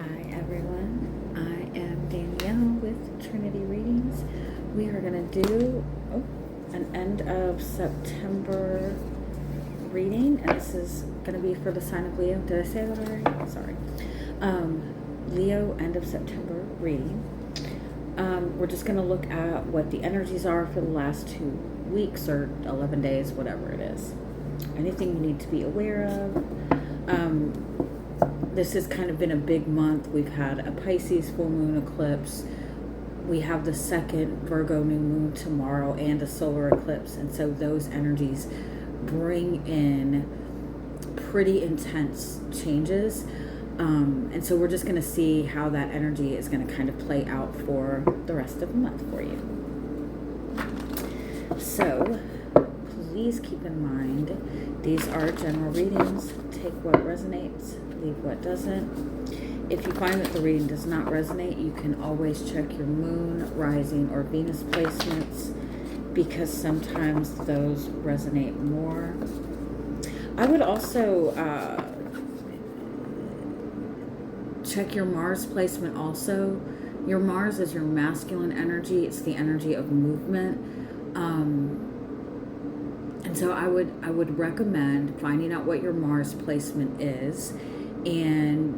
Hi everyone, I am Danielle with Trinity Readings. We are going to do an end of September reading, and this is going to be for the sign of Leo. Did I say that already? Sorry. Leo end of September reading. We're just going to look at what the energies are for the last 2 weeks or 11 days, whatever it is. Anything you need to be aware of. This has kind of been a big month. We've had a Pisces full moon eclipse. We have the second Virgo new moon tomorrow and a solar eclipse. And so those energies bring in pretty intense changes. And so we're just going to see how that energy is going to kind of play out for the rest of the month for you. So please keep in mind, these are general readings. Take what resonates, leave what doesn't. If you find that the reading does not resonate, you can always check your moon, rising, or Venus placements, because sometimes those resonate more. I would also check your Mars placement also. Your Mars is your masculine energy. It's the energy of movement. And so I would recommend finding out what your Mars placement is and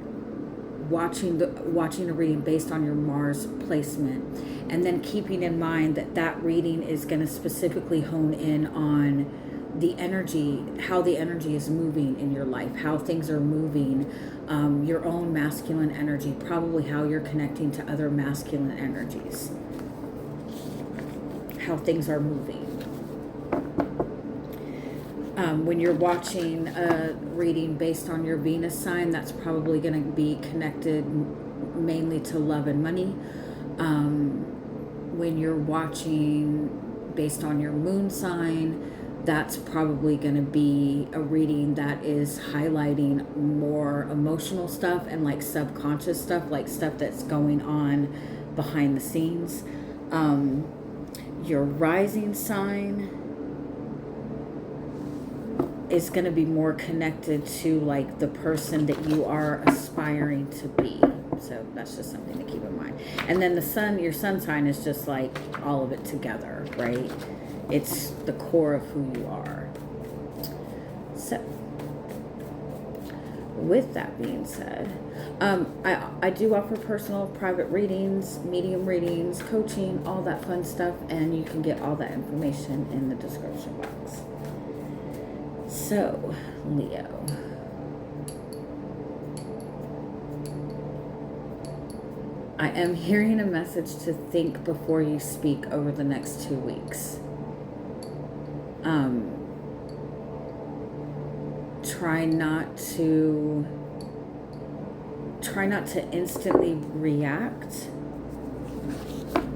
watching a reading based on your Mars placement, and then keeping in mind that that reading is going to specifically hone in on the energy, how the energy is moving in your life, how things are moving, your own masculine energy, probably how you're connecting to other masculine energies, how things are moving. When you're watching a reading based on your Venus sign, that's probably going to be connected mainly to love and money. When you're watching based on your moon sign, that's probably going to be a reading that is highlighting more emotional stuff and like subconscious stuff, like stuff that's going on behind the scenes. Your rising sign is going to be more connected to like the person that you are aspiring to be. So that's just something to keep in mind. And then the sun, your sun sign is just like all of it together, right? It's the core of who you are. So with that being said, I do offer personal private readings, medium readings, coaching, all that fun stuff, and you can get all that information in the description box. So, Leo. I am hearing a message to think before you speak over the next 2 weeks. Try not to instantly react.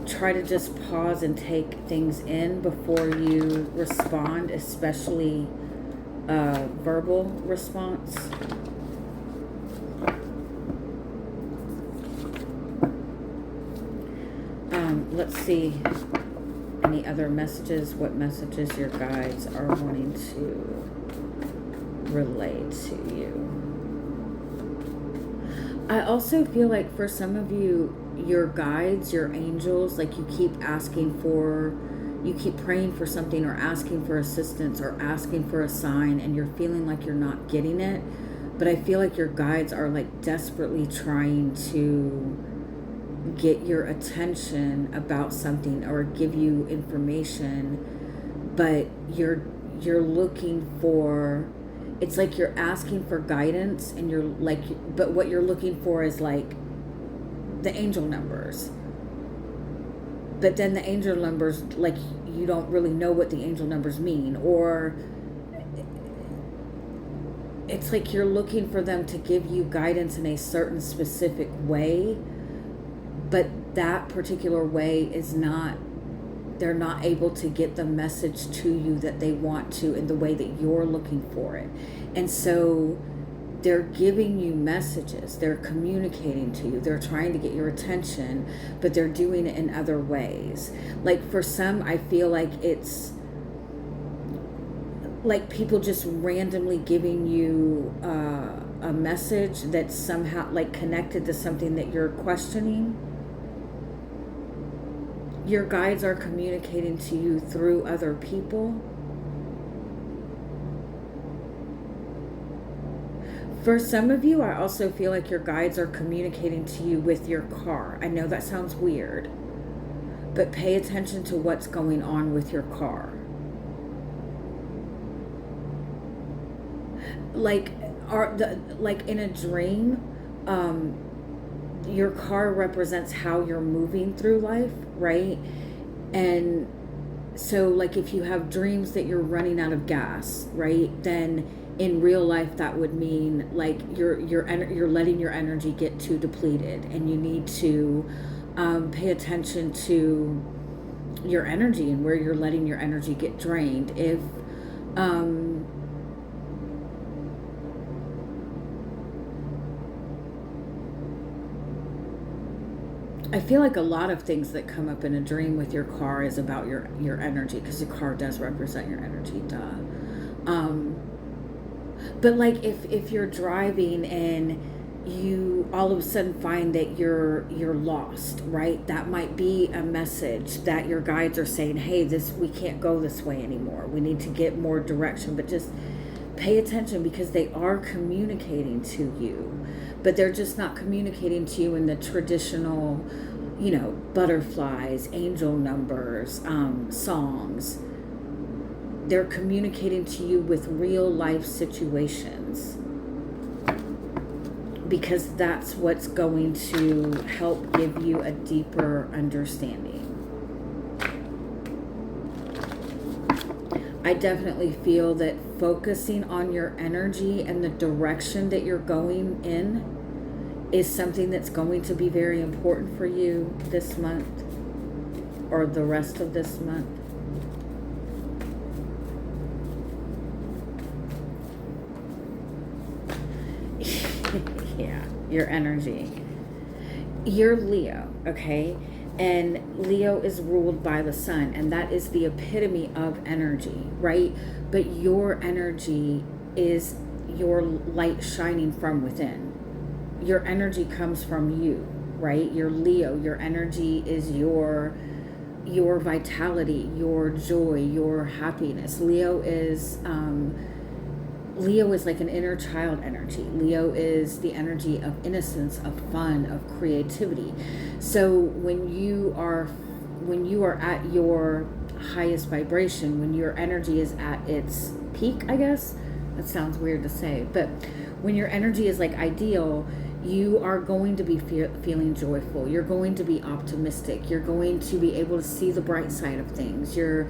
Try to just pause and take things in before you respond, especially verbal response. Let's see any other messages, what messages your guides are wanting to relay to you. I also feel like for some of you, your guides, your angels, like you keep praying for something or asking for assistance or asking for a sign, and you're feeling like you're not getting it. But I feel like your guides are like desperately trying to get your attention about something or give you information, but you're looking for, it's like you're asking for guidance, and you're like, but what you're looking for is like the angel numbers. But then the angel numbers, like, you don't really know what the angel numbers mean, or it's like you're looking for them to give you guidance in a certain specific way, but that particular way is not, they're not able to get the message to you that they want to in the way that you're looking for it. And so they're giving you messages, they're communicating to you, they're trying to get your attention, but they're doing it in other ways. Like for some, I feel like it's like people just randomly giving you a message that's somehow like connected to something that you're questioning. Your guides are communicating to you through other people. For some of you, I also feel like your guides are communicating to you with your car. I know that sounds weird, but pay attention to what's going on with your car. Like in a dream, your car represents how you're moving through life, right? And so like if you have dreams that you're running out of gas, right, then in real life that would mean like you're letting your energy get too depleted, and you need to pay attention to your energy and where you're letting your energy get drained. If I feel like a lot of things that come up in a dream with your car is about your energy, because your car does represent your energy, but like if you're driving and you all of a sudden find that you're lost, right? That might be a message that your guides are saying, hey, we can't go this way anymore. We need to get more direction. But just pay attention, because they are communicating to you, but they're just not communicating to you in the traditional, butterflies, angel numbers, songs. They're communicating to you with real life situations, because that's what's going to help give you a deeper understanding. I definitely feel that focusing on your energy and the direction that you're going in is something that's going to be very important for you this month, or the rest of this month. Yeah, your energy. You're Leo, okay? And Leo is ruled by the sun, and that is the epitome of energy, right? But your energy is your light shining from within. Your energy comes from you, right? You're Leo. Your energy is your vitality, your joy, your happiness. Leo is like an inner child energy. Leo is the energy of innocence, of fun, of creativity. So when you are at your highest vibration, when your energy is at its peak, I guess, that sounds weird to say, but when your energy is like ideal, you are going to be feeling joyful. You're going to be optimistic. You're going to be able to see the bright side of things. You're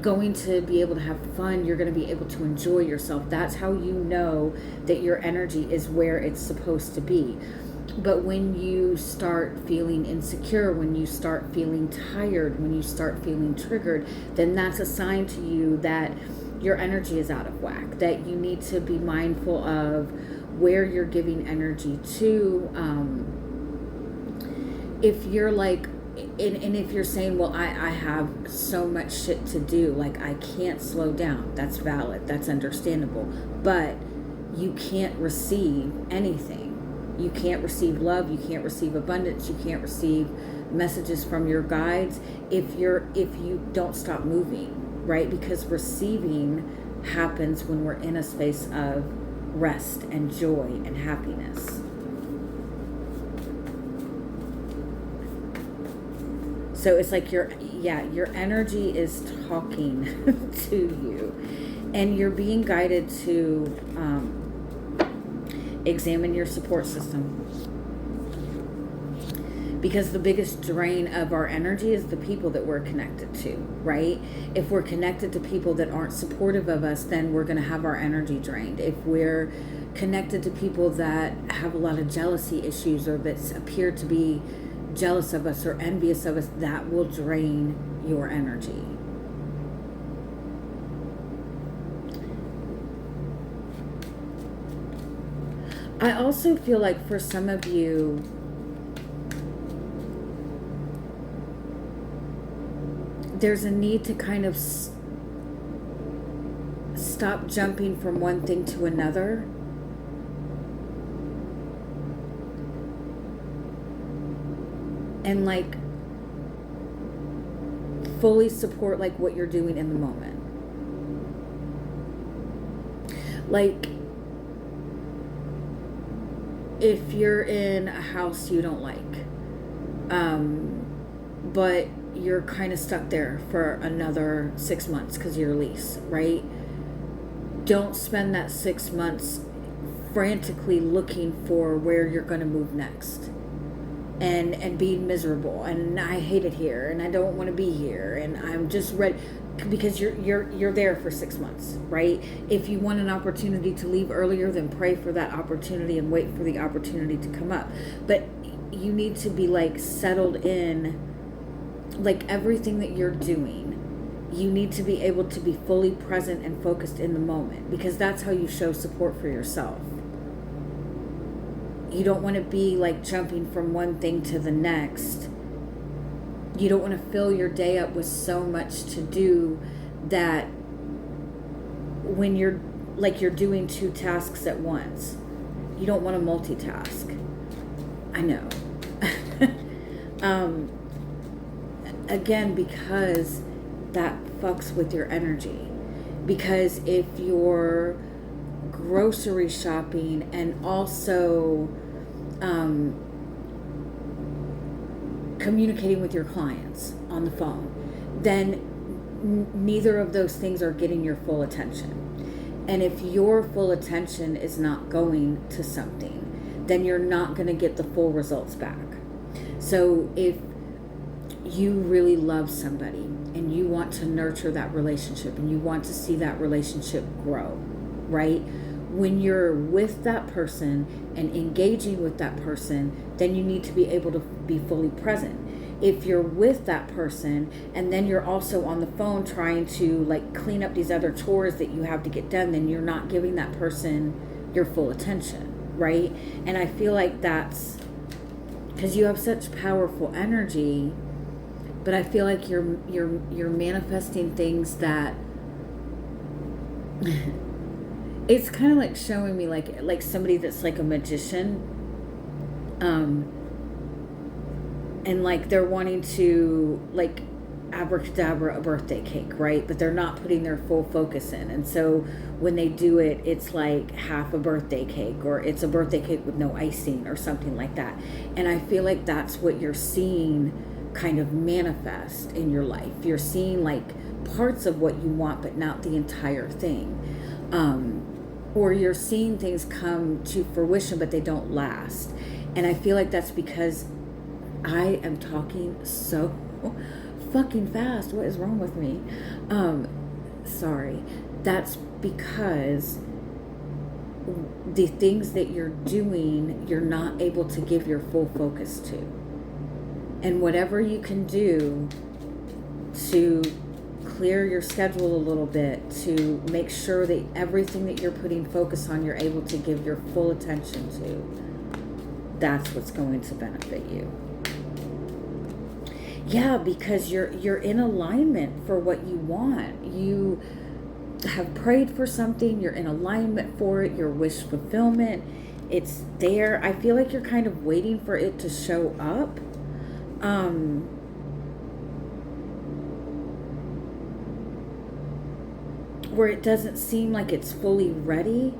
going to be able to have fun. You're going to be able to enjoy yourself. That's how you know that your energy is where it's supposed to be. But when you start feeling insecure, when you start feeling tired, when you start feeling triggered, then that's a sign to you that your energy is out of whack, that you need to be mindful of where you're giving energy to. If you're like, and if you're saying, well, I have so much shit to do, like I can't slow down, that's valid, that's understandable, but you can't receive anything. You can't receive love, you can't receive abundance, you can't receive messages from your guides if you don't stop moving, right? Because receiving happens when we're in a space of rest and joy and happiness. So it's like your energy is talking to you, and you're being guided to examine your support system. Because the biggest drain of our energy is the people that we're connected to, right? If we're connected to people that aren't supportive of us, then we're going to have our energy drained. If we're connected to people that have a lot of jealousy issues, or that appear to be jealous of us or envious of us, that will drain your energy. I also feel like for some of you, there's a need to kind of stop jumping from one thing to another. and like fully support like what you're doing in the moment. Like, if you're in a house you don't like, but you're kind of stuck there for another 6 months because of your lease, right? Don't spend that 6 months frantically looking for where you're going to move next and being miserable, and I hate it here, and I don't want to be here, and I'm just ready, because you're there for 6 months, right? If you want an opportunity to leave earlier, then pray for that opportunity and wait for the opportunity to come up. But you need to be like settled in, like everything that you're doing, you need to be able to be fully present and focused in the moment, because that's how you show support for yourself. You don't want to be like jumping from one thing to the next. You don't want to fill your day up with so much to do that when you're doing 2 tasks at once. You don't want to multitask. I know. Again, because that fucks with your energy. Because if you're grocery shopping and also communicating with your clients on the phone, then neither of those things are getting your full attention. And if your full attention is not going to something, then you're not going to get the full results back. So if you really love somebody and you want to nurture that relationship and you want to see that relationship grow, right? When you're with that person and engaging with that person, then you need to be able to be fully present. If you're with that person and then you're also on the phone trying to like clean up these other chores that you have to get done, then you're not giving that person your full attention, right? And I feel like that's because you have such powerful energy, but I feel like you're manifesting things that it's kind of like showing me like somebody that's like a magician, and like they're wanting to like abracadabra a birthday cake, right? But they're not putting their full focus in, and so when they do it, it's like half a birthday cake, or it's a birthday cake with no icing or something like that. And I feel like that's what you're seeing kind of manifest in your life. You're seeing like parts of what you want, but not the entire thing. Or you're seeing things come to fruition, but they don't last. And I feel like that's because I am talking so fucking fast. What is wrong with me? Sorry. That's because the things that you're doing, you're not able to give your full focus to. And whatever you can do to clear your schedule a little bit, to make sure that everything that you're putting focus on, you're able to give your full attention to, that's what's going to benefit you. Yeah, because you're in alignment for what you want. You have prayed for something, you're in alignment for it, your wish fulfillment, it's there. I feel like you're kind of waiting for it to show up. Where it doesn't seem like it's fully ready.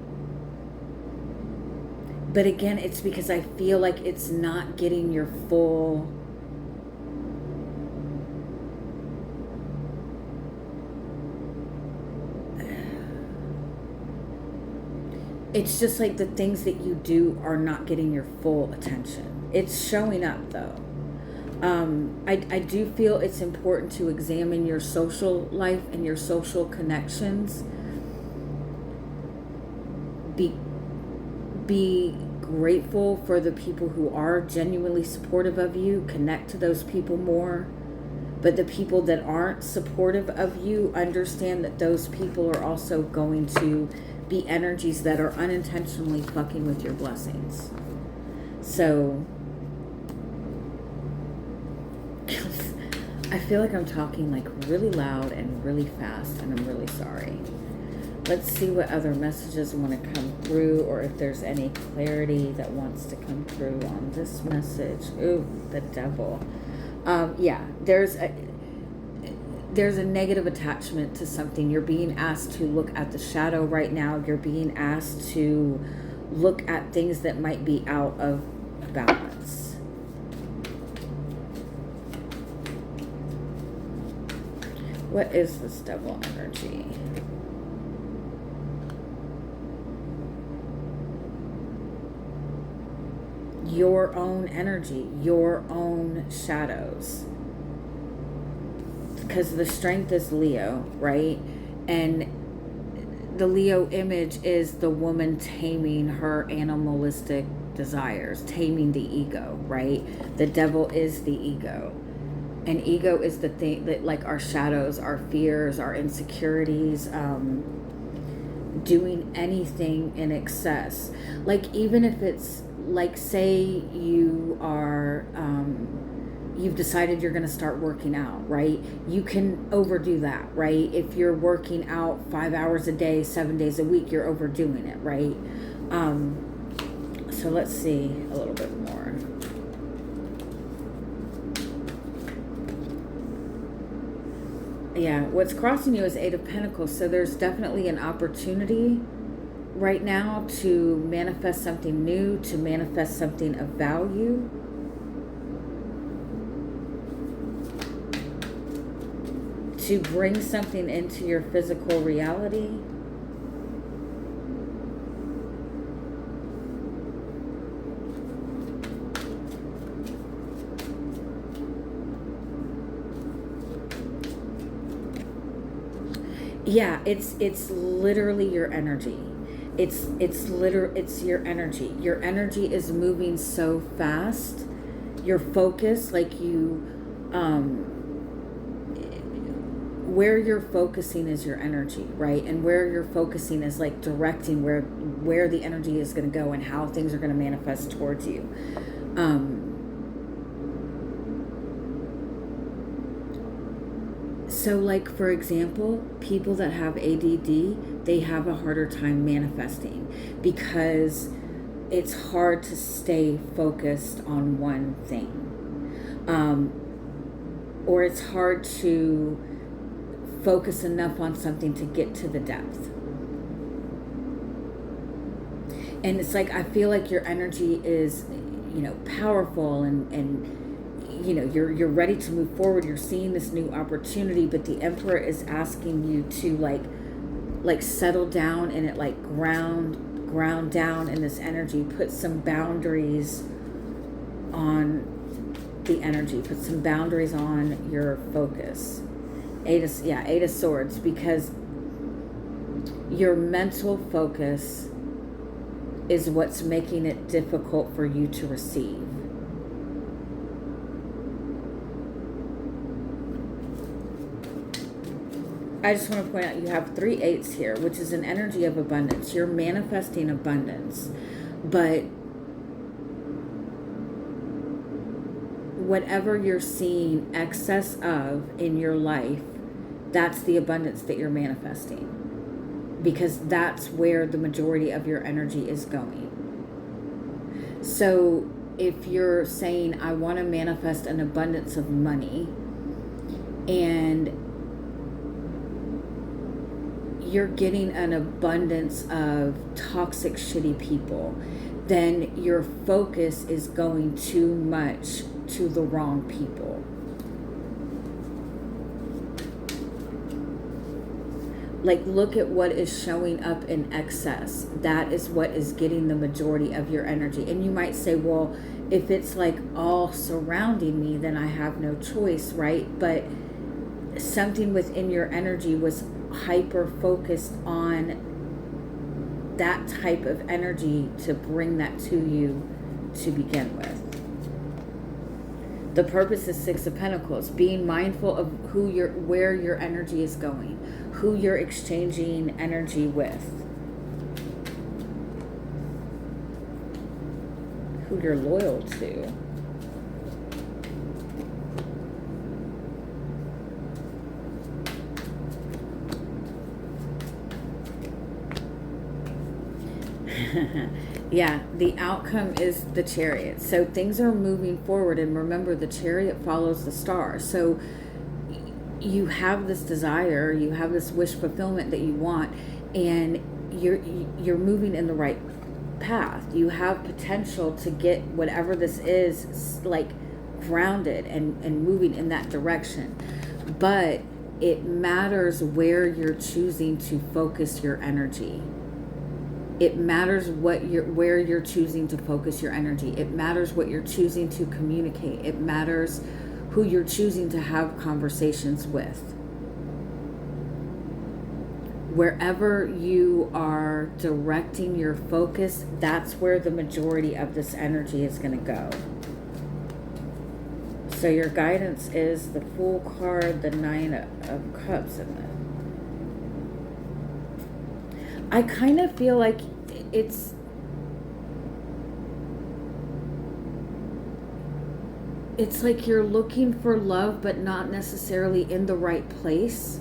But again, it's because I feel like it's not getting your full it's just like the things that you do are not getting your full attention. It's showing up though. I do feel it's important to examine your social life and your social connections. Be grateful for the people who are genuinely supportive of you. Connect to those people more. But the people that aren't supportive of you, understand that those people are also going to be energies that are unintentionally fucking with your blessings. So I feel like I'm talking like really loud and really fast, and I'm really sorry. Let's see what other messages want to come through, or if there's any clarity that wants to come through on this message. Ooh, the devil. Yeah, there's a negative attachment to something. You're being asked to look at the shadow right now. You're being asked to look at things that might be out of balance. What is this devil energy? Your own energy, your own shadows. Because the strength is Leo, right? And the Leo image is the woman taming her animalistic desires, taming the ego, right? The devil is the ego. And ego is the thing that, like, our shadows, our fears, our insecurities, doing anything in excess. Like, even if it's, like, say you are, you've decided you're going to start working out, right? You can overdo that, right? If you're working out 5 hours a day, 7 days a week, you're overdoing it, right? So let's see a little bit more. Yeah, what's crossing you is 8 of Pentacles. So there's definitely an opportunity right now to manifest something new, to manifest something of value. To bring something into your physical reality. Yeah, it's literally your energy. It's your energy. Your energy is moving so fast. Your focus, like you, where you're focusing is your energy, right? And where you're focusing is like directing where the energy is going to go and how things are going to manifest towards you. So, like, for example, people that have ADD, they have a harder time manifesting because it's hard to stay focused on one thing. Or it's hard to focus enough on something to get to the depth. And it's like, I feel like your energy is, powerful and you're ready to move forward. You're seeing this new opportunity, but the Emperor is asking you to like settle down and it, like, ground down in this energy. Put some boundaries on the energy. Put some boundaries on your focus. Eight of Swords, because your mental focus is what's making it difficult for you to receive. I just want to point out you have 3 8s here, which is an energy of abundance. You're manifesting abundance, but whatever you're seeing excess of in your life, that's the abundance that you're manifesting, because that's where the majority of your energy is going. So if you're saying, I want to manifest an abundance of money, and you're getting an abundance of toxic, shitty people, then your focus is going too much to the wrong people. Like, look at what is showing up in excess. That is what is getting the majority of your energy. And you might say, well, if it's like all surrounding me, then I have no choice, right? But something within your energy was hyper focused on that type of energy to bring that to you to begin with. The purpose is 6 of Pentacles, being mindful of where your energy is going, who you're exchanging energy with, who you're loyal to. Yeah, the outcome is the Chariot. So things are moving forward, and remember, the Chariot follows the star. So you have this desire, you have this wish fulfillment that you want, and you're moving in the right path. You have potential to get whatever this is, like, grounded and moving in that direction. But it matters where you're choosing to focus your energy. It matters where you're choosing to focus your energy. It matters what you're choosing to communicate. It matters who you're choosing to have conversations with. Wherever you are directing your focus, that's where the majority of this energy is going to go. So your guidance is the Fool card, the Nine of Cups, and I kind of feel like it's like you're looking for love, but not necessarily in the right place.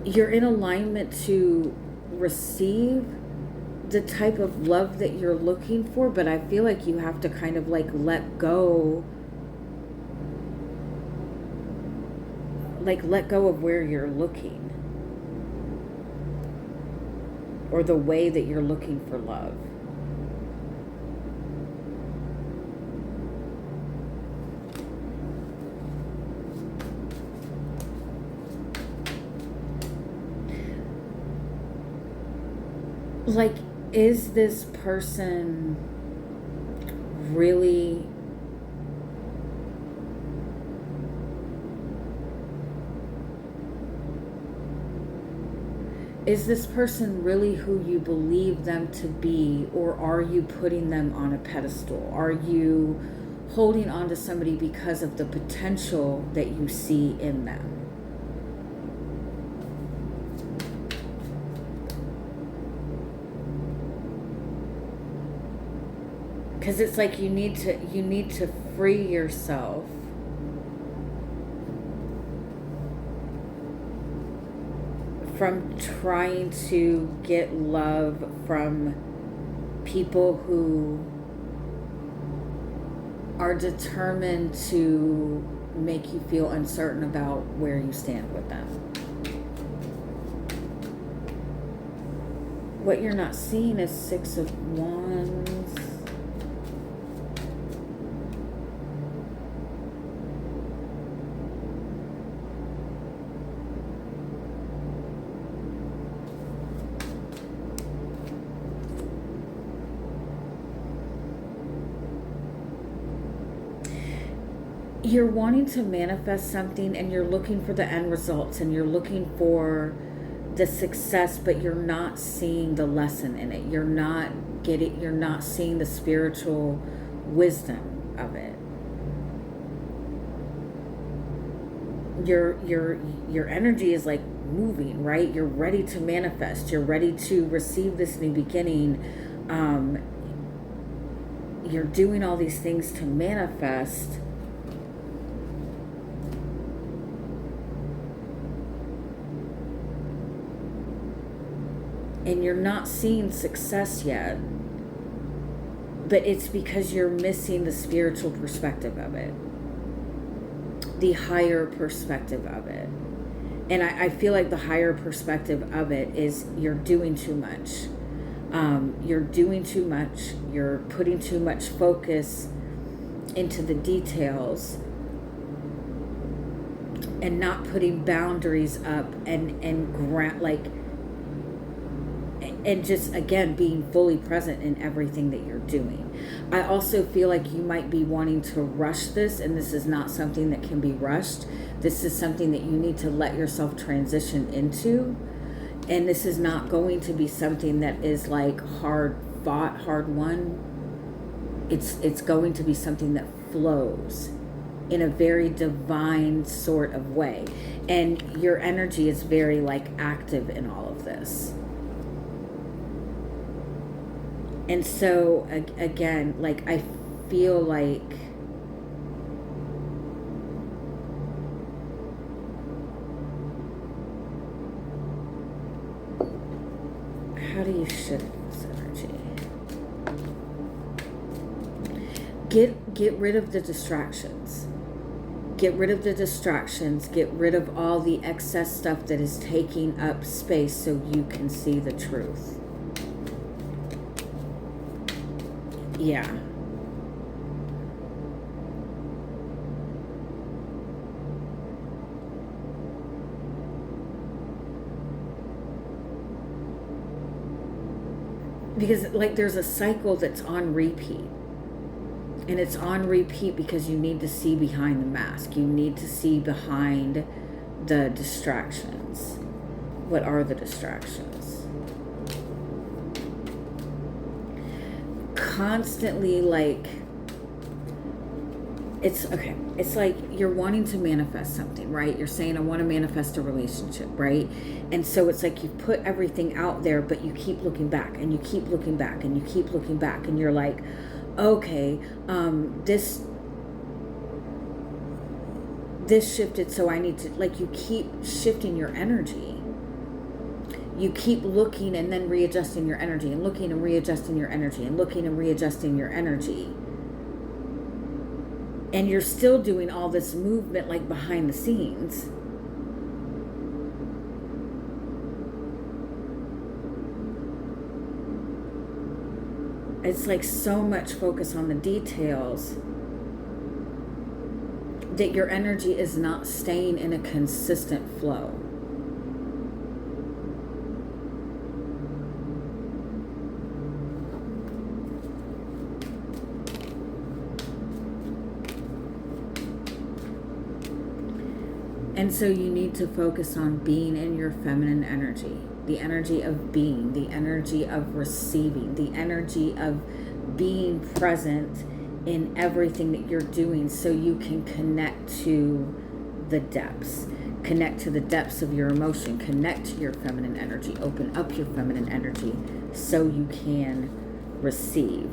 You're in alignment to receive the type of love that you're looking for, but I feel like you have to kind of like let go of where you're looking, or the way that you're looking for love. Like, is this person really who you believe them to be, or are you putting them on a pedestal? Are you holding on to somebody because of the potential that you see in them? Because it's like you need to free yourself from trying to get love from people who are determined to make you feel uncertain about where you stand with them. What you're not seeing is Six of Wands. You're wanting to manifest something, and you're looking for the end results, and you're looking for the success, but you're not seeing the lesson in it. You're not seeing the spiritual wisdom of it. Your energy is like moving, right? You're ready to manifest. You're ready to receive this new beginning. You're doing all these things to manifest. And you're not seeing success yet, but it's because you're missing the spiritual perspective of it, the higher perspective of it. And I feel like the higher perspective of it is you're doing too much. You're doing too much. You're putting too much focus into the details and not putting boundaries up and just, again, being fully present in everything that you're doing. I also feel like you might be wanting to rush this, and this is not something that can be rushed. This is something that you need to let yourself transition into. And this is not going to be something that is like hard fought, hard won. It's going to be something that flows in a very divine sort of way. And your energy is very like active in all of this. And so, again, like, I feel like how do you shift this energy? Get rid of the distractions. Get rid of the distractions. Get rid of all the excess stuff that is taking up space so you can see the truth. Yeah. Because like there's a cycle that's on repeat. And it's on repeat because you need to see behind the mask. You need to see behind the distractions. What are the distractions? Constantly like, it's okay. It's like you're wanting to manifest something, right? You're saying, I want to manifest a relationship, right? And so it's like you put everything out there, but you keep looking back and you keep looking back and you keep looking back. And you're like, okay, this shifted, so I need to, like, you keep shifting your energy. You keep looking and then readjusting your energy and looking and readjusting your energy and looking and readjusting your energy. And you're still doing all this movement like behind the scenes. It's like so much focus on the details that your energy is not staying in a consistent flow. And so you need to focus on being in your feminine energy. The energy of being, the energy of receiving, the energy of being present in everything that you're doing so you can connect to the depths. Connect to the depths of your emotion. Connect to your feminine energy. Open up your feminine energy so you can receive.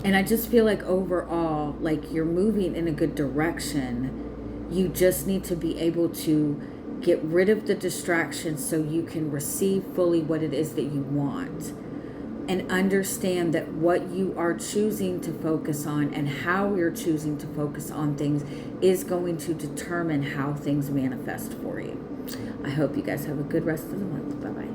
And I just feel like overall, like you're moving in a good direction. You just need to be able to get rid of the distractions so you can receive fully what it is that you want. And understand that what you are choosing to focus on and how you're choosing to focus on things is going to determine how things manifest for you. I hope you guys have a good rest of the month. Bye-bye.